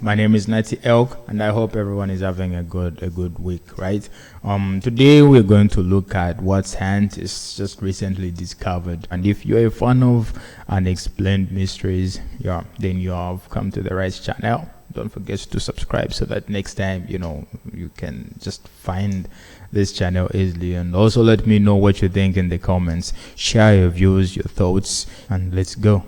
My name is Natty Elk, and I hope everyone is having a good week, right? Today we're going to look at what scientists just recently discovered, and if you're a fan of unexplained mysteries, then you have come to the right channel. Don't forget to subscribe so that next time you can just find this channel easily. And also let me know what you think in the comments. Share your views, your thoughts, and let's go.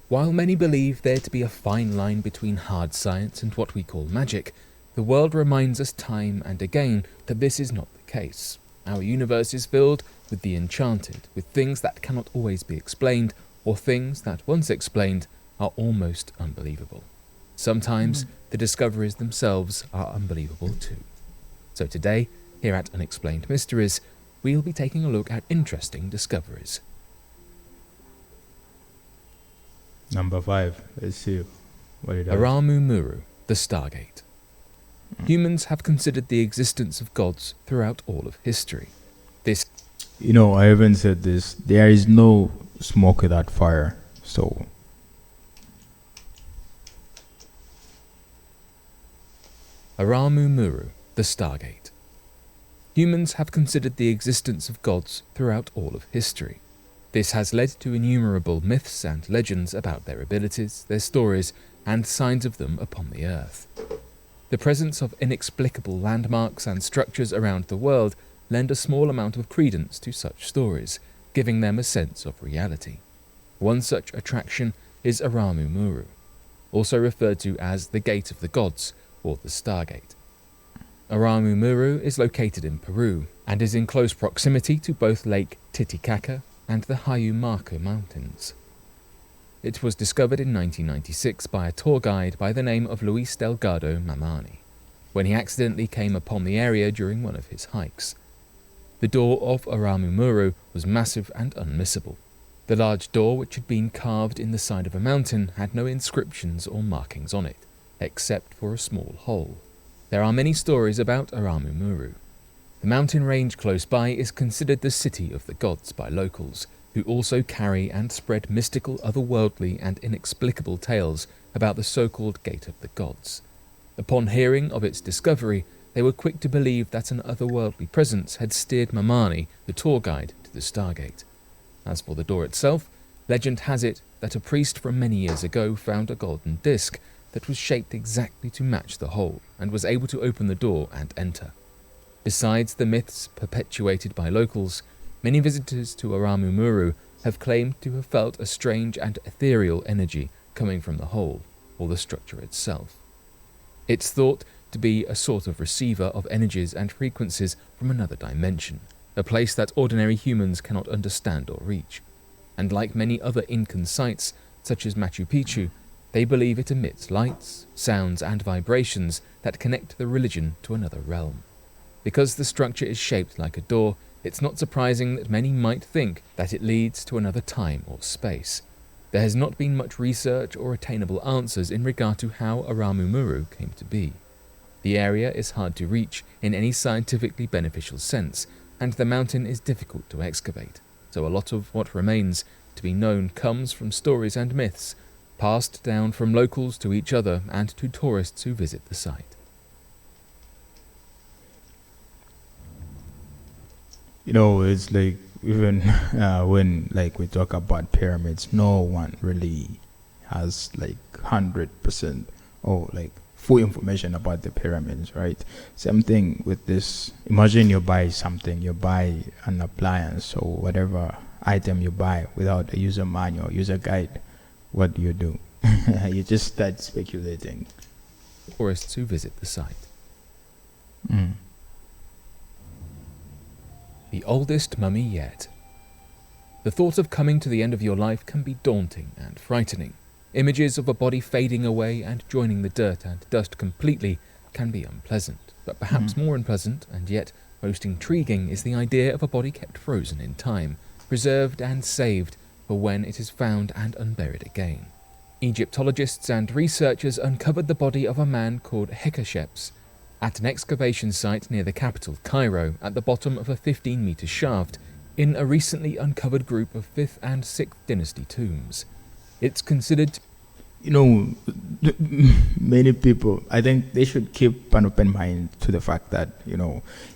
While many believe there to be a fine line between hard science and what we call magic, the world reminds us time and again that this is not the case. Our universe is filled with the enchanted, with things that cannot always be explained, or things that, once explained, are almost unbelievable. Sometimes the discoveries themselves are unbelievable too. So today, here at Unexplained Mysteries, we'll be taking a look at interesting discoveries. Number 5. Let's see what it is. Oumuamua, the Stargate. Humans have considered the existence of gods throughout all of history. I even said this. There is no smoke without fire. So Oumuamua, the Stargate. Humans have considered the existence of gods throughout all of history. This has led to innumerable myths and legends about their abilities, their stories, and signs of them upon the Earth. The presence of inexplicable landmarks and structures around the world lend a small amount of credence to such stories, giving them a sense of reality. One such attraction is Oumuamua, also referred to as the Gate of the Gods or the Stargate. Oumuamua is located in Peru and is in close proximity to both Lake Titicaca and the Untouched Mountains. It was discovered in 1996 by a tour guide by the name of Luis Delgado Mamani, when he accidentally came upon the area during one of his hikes. The door of Oumuamua was massive and unmissable. The large door, which had been carved in the side of a mountain, had no inscriptions or markings on it, except for a small hole. There are many stories about Oumuamua. The mountain range close by is considered the city of the gods by locals, who also carry and spread mystical, otherworldly, and inexplicable tales about the so-called Gate of the Gods. Upon hearing of its discovery, they were quick to believe that an otherworldly presence had steered Mamani, the tour guide, to the Stargate. As for the door itself, legend has it that a priest from many years ago found a golden disc that was shaped exactly to match the hole and was able to open the door and enter. Besides the myths perpetuated by locals, many visitors to Oumuamua have claimed to have felt a strange and ethereal energy coming from the hole, or the structure itself. It's thought to be a sort of receiver of energies and frequencies from another dimension, a place that ordinary humans cannot understand or reach. And like many other Incan sites, such as Machu Picchu, they believe it emits lights, sounds, and vibrations that connect the religion to another realm. Because the structure is shaped like a door, it's not surprising that many might think that it leads to another time or space. There has not been much research or attainable answers in regard to how Oumuamua came to be. The area is hard to reach in any scientifically beneficial sense, and the mountain is difficult to excavate, so a lot of what remains to be known comes from stories and myths, passed down from locals to each other and to tourists who visit the site. It's like even when we talk about pyramids, no one really has 100% or full information about the pyramids, right? Same thing with this. Imagine you buy something, you buy an appliance or whatever item you buy without a user manual, user guide. What do? You just start speculating. Tourists who visit the site. The oldest mummy yet. The thought of coming to the end of your life can be daunting and frightening. Images of a body fading away and joining the dirt and dust completely can be unpleasant, but perhaps more unpleasant and yet most intriguing is the idea of a body kept frozen in time, preserved and saved for when it is found and unburied again. Egyptologists and researchers uncovered the body of a man called Hekasheps, at an excavation site near the capital, Cairo, at the bottom of a 15-meter shaft in a recently uncovered group of 5th and 6th dynasty tombs. It's considered, many people, I think they should keep an open mind to the fact that,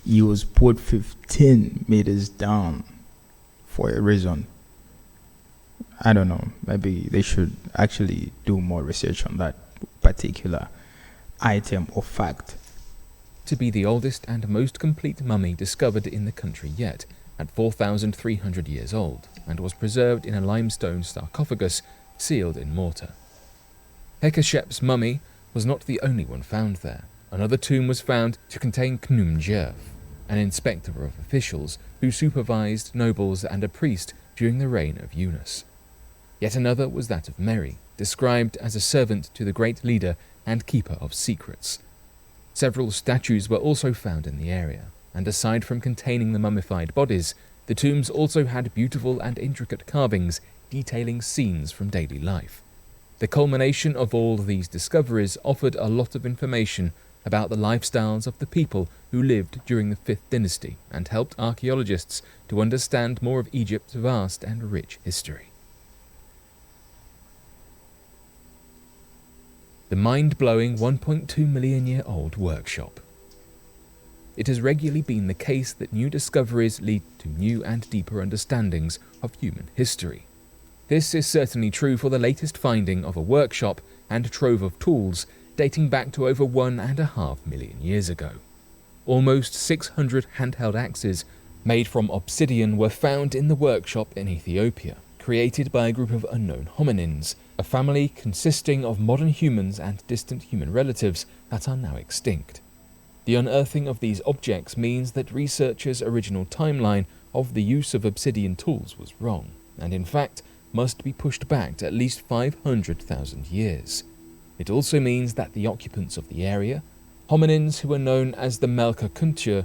he was put 15 meters down for a reason. I don't know, maybe they should actually do more research on that particular item or fact. to be the oldest and most complete mummy discovered in the country yet, at 4,300 years old, and was preserved in a limestone sarcophagus sealed in mortar. Hekashep's mummy was not the only one found there. Another tomb was found to contain Khnum-Jerf, an inspector of officials who supervised nobles and a priest during the reign of Yunus. Yet another was that of Meri, described as a servant to the great leader and keeper of secrets. Several statues were also found in the area, and aside from containing the mummified bodies, the tombs also had beautiful and intricate carvings detailing scenes from daily life. The culmination of all these discoveries offered a lot of information about the lifestyles of the people who lived during the 5th dynasty and helped archaeologists to understand more of Egypt's vast and rich history. The mind-blowing 1.2 million year old workshop. It has regularly been the case that new discoveries lead to new and deeper understandings of human history. This is certainly true for the latest finding of a workshop and trove of tools dating back to over 1.5 million years ago. Almost 600 handheld axes made from obsidian were found in the workshop in Ethiopia, created by a group of unknown hominins, a family consisting of modern humans and distant human relatives that are now extinct. The unearthing of these objects means that researchers' original timeline of the use of obsidian tools was wrong, and in fact must be pushed back to at least 500,000 years. It also means that the occupants of the area, hominins who are known as the Melka Kuntur,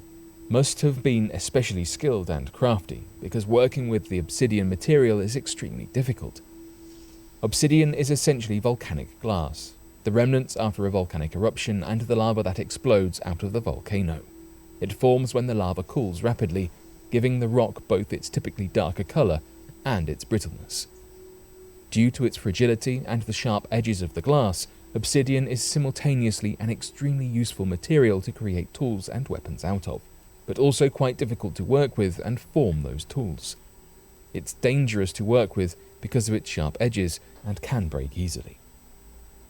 must have been especially skilled and crafty, because working with the obsidian material is extremely difficult. Obsidian is essentially volcanic glass, the remnants after a volcanic eruption and the lava that explodes out of the volcano. It forms when the lava cools rapidly, giving the rock both its typically darker color and its brittleness. Due to its fragility and the sharp edges of the glass, obsidian is simultaneously an extremely useful material to create tools and weapons out of, but also quite difficult to work with and form those tools. It's dangerous to work with because of its sharp edges and can break easily.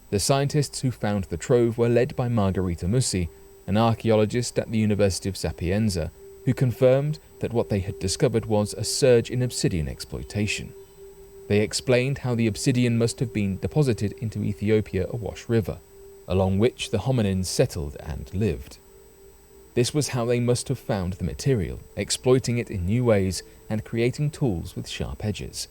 The scientists who found the trove were led by Margherita Mussi, an archaeologist at the University of Sapienza, who confirmed that what they had discovered was a surge in obsidian exploitation. They explained how the obsidian must have been deposited into Ethiopia Awash River, along which the hominins settled and lived. This was how they must have found the material, exploiting it in new ways and creating tools with sharp edges.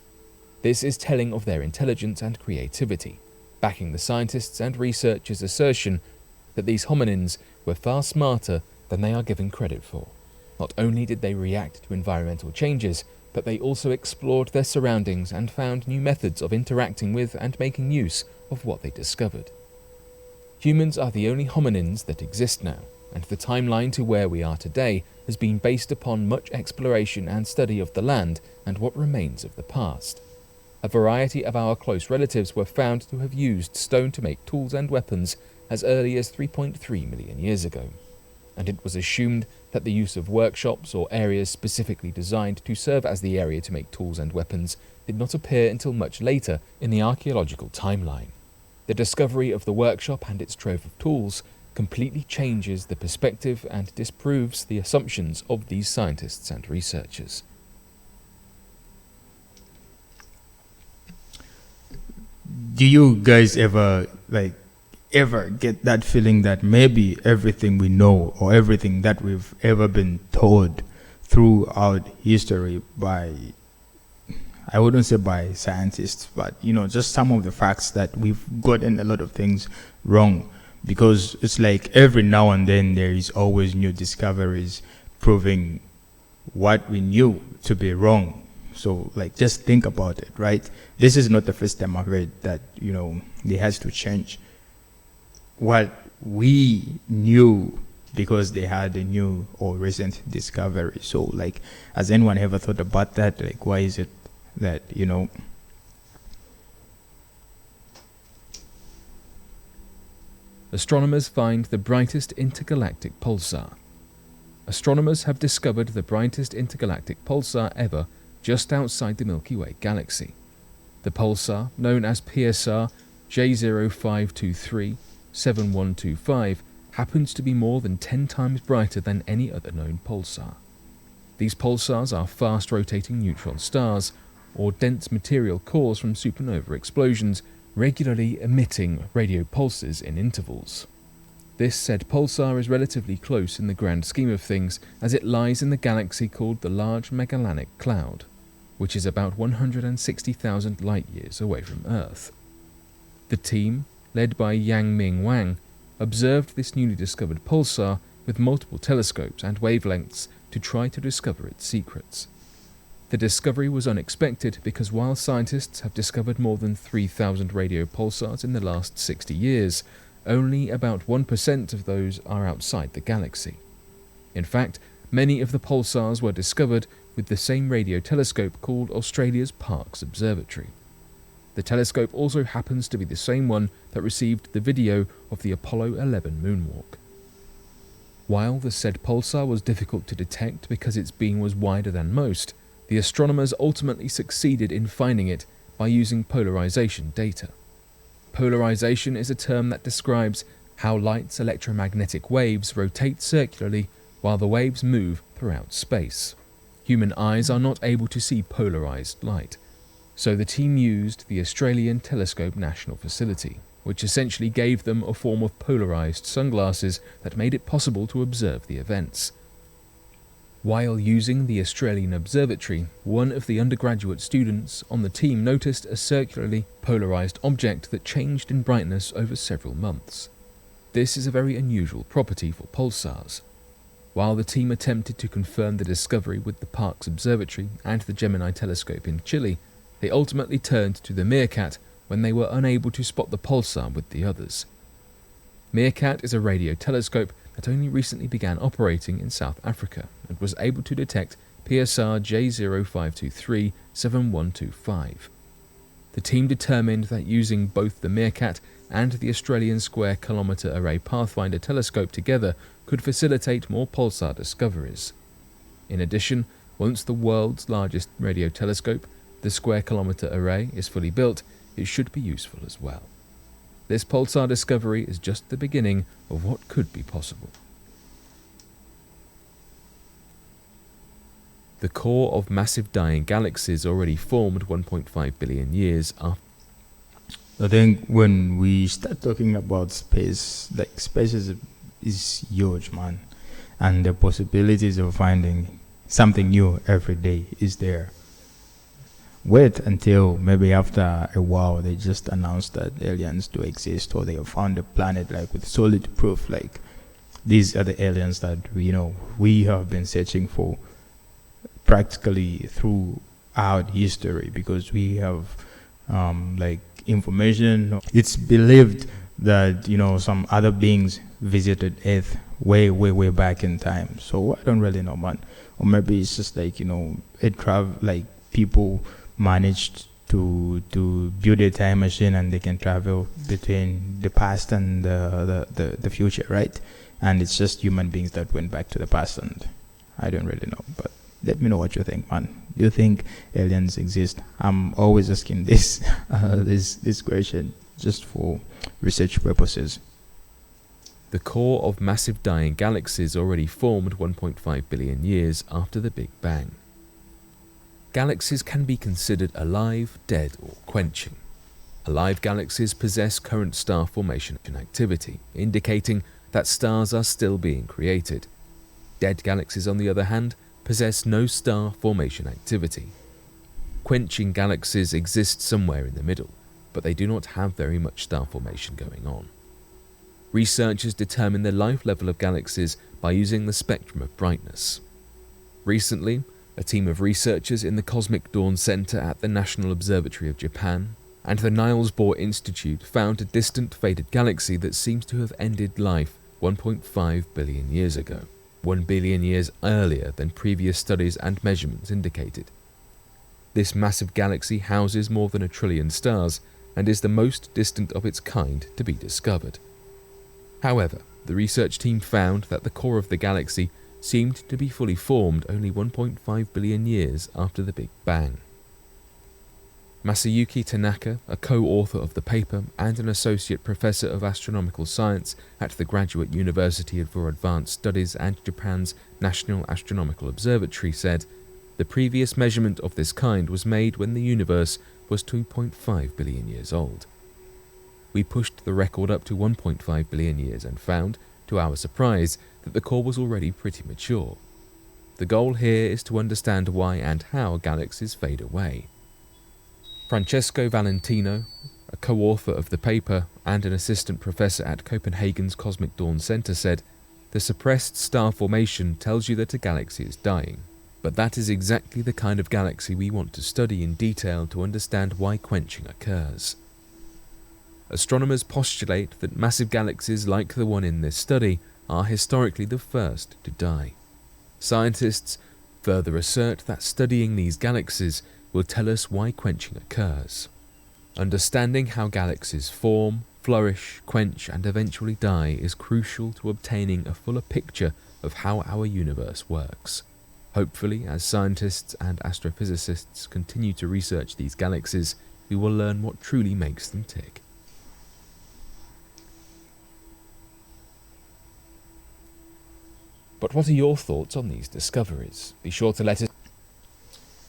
This is telling of their intelligence and creativity, backing the scientists' and researchers' assertion that these hominins were far smarter than they are given credit for. Not only did they react to environmental changes, but they also explored their surroundings and found new methods of interacting with and making use of what they discovered. Humans are the only hominins that exist now, and the timeline to where we are today has been based upon much exploration and study of the land and what remains of the past. A variety of our close relatives were found to have used stone to make tools and weapons as early as 3.3 million years ago, and it was assumed that the use of workshops or areas specifically designed to serve as the area to make tools and weapons did not appear until much later in the archaeological timeline. The discovery of the workshop and its trove of tools completely changes the perspective and disproves the assumptions of these scientists and researchers. Do you guys ever get that feeling that maybe everything we know or everything that we've ever been told throughout history by, I wouldn't say by scientists, but just some of the facts that we've gotten a lot of things wrong, because it's like every now and then there is always new discoveries proving what we knew to be wrong. So just think about it, right? This is not the first time I've heard that, it has to change. What we knew because they had a new or recent discovery. So like, has anyone ever thought about that? Like, why is it that, Astronomers find the brightest intergalactic pulsar. Astronomers have discovered the brightest intergalactic pulsar ever just outside the Milky Way galaxy. The pulsar, known as PSR J05237125, happens to be more than 10 times brighter than any other known pulsar. These pulsars are fast-rotating neutron stars, or dense material cores from supernova explosions, regularly emitting radio pulses in intervals. This said pulsar is relatively close in the grand scheme of things, as it lies in the galaxy called the Large Magellanic Cloud, which is about 160,000 light-years away from Earth. The team, led by Yang-Ming Wang, observed this newly discovered pulsar with multiple telescopes and wavelengths to try to discover its secrets. The discovery was unexpected because while scientists have discovered more than 3,000 radio pulsars in the last 60 years, only about 1% of those are outside the galaxy. In fact, many of the pulsars were discovered with the same radio telescope called Australia's Parkes Observatory. The telescope also happens to be the same one that received the video of the Apollo 11 moonwalk. While the said pulsar was difficult to detect because its beam was wider than most, the astronomers ultimately succeeded in finding it by using polarization data. Polarization is a term that describes how light's electromagnetic waves rotate circularly while the waves move throughout space. Human eyes are not able to see polarized light, so the team used the Australian Telescope National Facility, which essentially gave them a form of polarized sunglasses that made it possible to observe the events. While using the Australian Observatory, one of the undergraduate students on the team noticed a circularly polarized object that changed in brightness over several months. This is a very unusual property for pulsars. While the team attempted to confirm the discovery with the Parkes Observatory and the Gemini Telescope in Chile, they ultimately turned to the Meerkat when they were unable to spot the pulsar with the others. Meerkat is a radio telescope that only recently began operating in South Africa and was able to detect PSR J05237125. The team determined that using both the Meerkat and the Australian Square Kilometre Array Pathfinder telescope together could facilitate more pulsar discoveries. In addition, once the world's largest radio telescope, the Square Kilometre Array, is fully built, it should be useful as well. This pulsar discovery is just the beginning of what could be possible. The core of massive dying galaxies already formed 1.5 billion years after. I think when we start talking about space, like space is huge, man, and the possibilities of finding something new every day is there. Wait until maybe after a while they just announced that aliens do exist, or they have found a planet like with solid proof, like these are the aliens that we have been searching for practically throughout history, because we have like information. It's believed that some other beings visited Earth way back in time. So I don't really know, man. Or maybe it's just like people managed to build a time machine and they can travel between the past and the future, right? And it's just human beings that went back to the past, and I don't really know. But let me know what you think, man. Do you think aliens exist? I'm always asking this this question just for research purposes. The core of massive dying galaxies already formed 1.5 billion years after the Big Bang. Galaxies can be considered alive, dead, or quenching. Alive galaxies possess current star formation activity, indicating that stars are still being created. Dead galaxies, on the other hand, possess no star formation activity. Quenching galaxies exist somewhere in the middle, but they do not have very much star formation going on. Researchers determine the life level of galaxies by using the spectrum of brightness. Recently, a team of researchers in the Cosmic Dawn Center at the National Observatory of Japan and the Niels Bohr Institute found a distant faded galaxy that seems to have ended life 1.5 billion years ago, 1 billion years earlier than previous studies and measurements indicated. This massive galaxy houses more than 1 trillion stars and is the most distant of its kind to be discovered. However, the research team found that the core of the galaxy seemed to be fully formed only 1.5 billion years after the Big Bang. Masayuki Tanaka, a co-author of the paper and an associate professor of astronomical science at the Graduate University for Advanced Studies and Japan's National Astronomical Observatory, said, "The previous measurement of this kind was made when the universe was 2.5 billion years old. We pushed the record up to 1.5 billion years and found, to our surprise, that the core was already pretty mature. The goal here is to understand why and how galaxies fade away." Francesco Valentino, a co-author of the paper and an assistant professor at Copenhagen's Cosmic Dawn Center, said, "The suppressed star formation tells you that a galaxy is dying, but that is exactly the kind of galaxy we want to study in detail to understand why quenching occurs." Astronomers postulate that massive galaxies like the one in this study are historically the first to die. Scientists further assert that studying these galaxies will tell us why quenching occurs. Understanding how galaxies form, flourish, quench, and eventually die is crucial to obtaining a fuller picture of how our universe works. Hopefully, as scientists and astrophysicists continue to research these galaxies, we will learn what truly makes them tick. But what are your thoughts on these discoveries? Be sure to let us.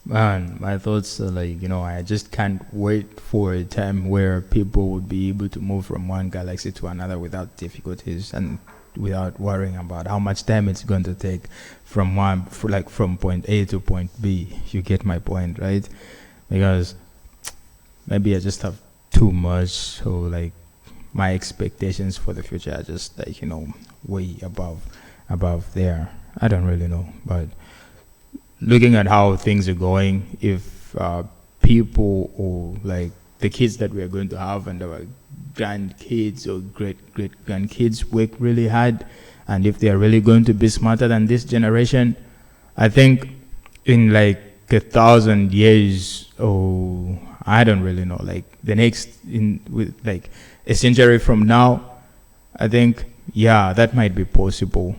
Man, my thoughts are like, I just can't wait for a time where people would be able to move from one galaxy to another without difficulties and without worrying about how much time it's going to take from point A to point B. You get my point, right? Because maybe I just have too much, so like my expectations for the future are just like, way above there. I don't really know, but looking at how things are going, if people or like the kids that we are going to have and our grandkids or great-great-grandkids work really hard, and if they are really going to be smarter than this generation, I think in like 1,000 years, or I don't really know, like with like a century from now, I think, yeah, that might be possible.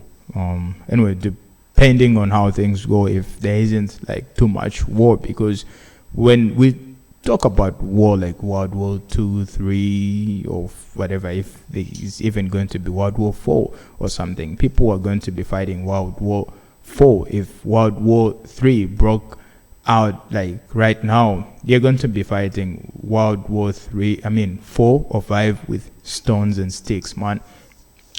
Anyway, depending on how things go, if there isn't like too much war, because when we talk about war, like World War II, III, or whatever, if there is even going to be World War IV or something, people are going to be fighting World War IV. If World War III broke out like right now, they're going to be fighting World War IV or V with stones and sticks, man.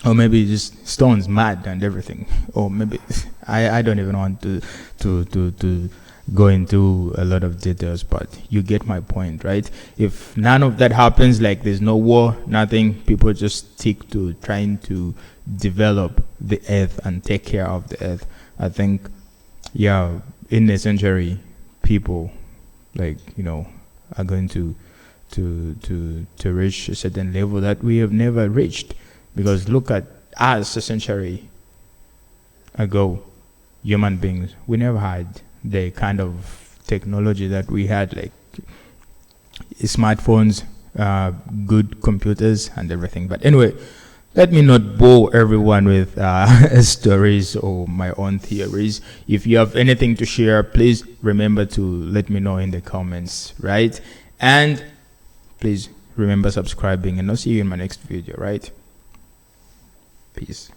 Or maybe just stones, mad and everything. Or maybe I don't even want to go into a lot of details, but you get my point, right? If none of that happens, like there's no war, nothing, people just stick to trying to develop the earth and take care of the earth, I think, yeah, in a century, people like, are going to reach a certain level that we have never reached. Because look at us a century ago, human beings, we never had the kind of technology that we had, like smartphones, good computers and everything. But anyway, let me not bore everyone with stories or my own theories. If you have anything to share, please remember to let me know in the comments, right? And please remember subscribing, and I'll see you in my next video, right? Peace.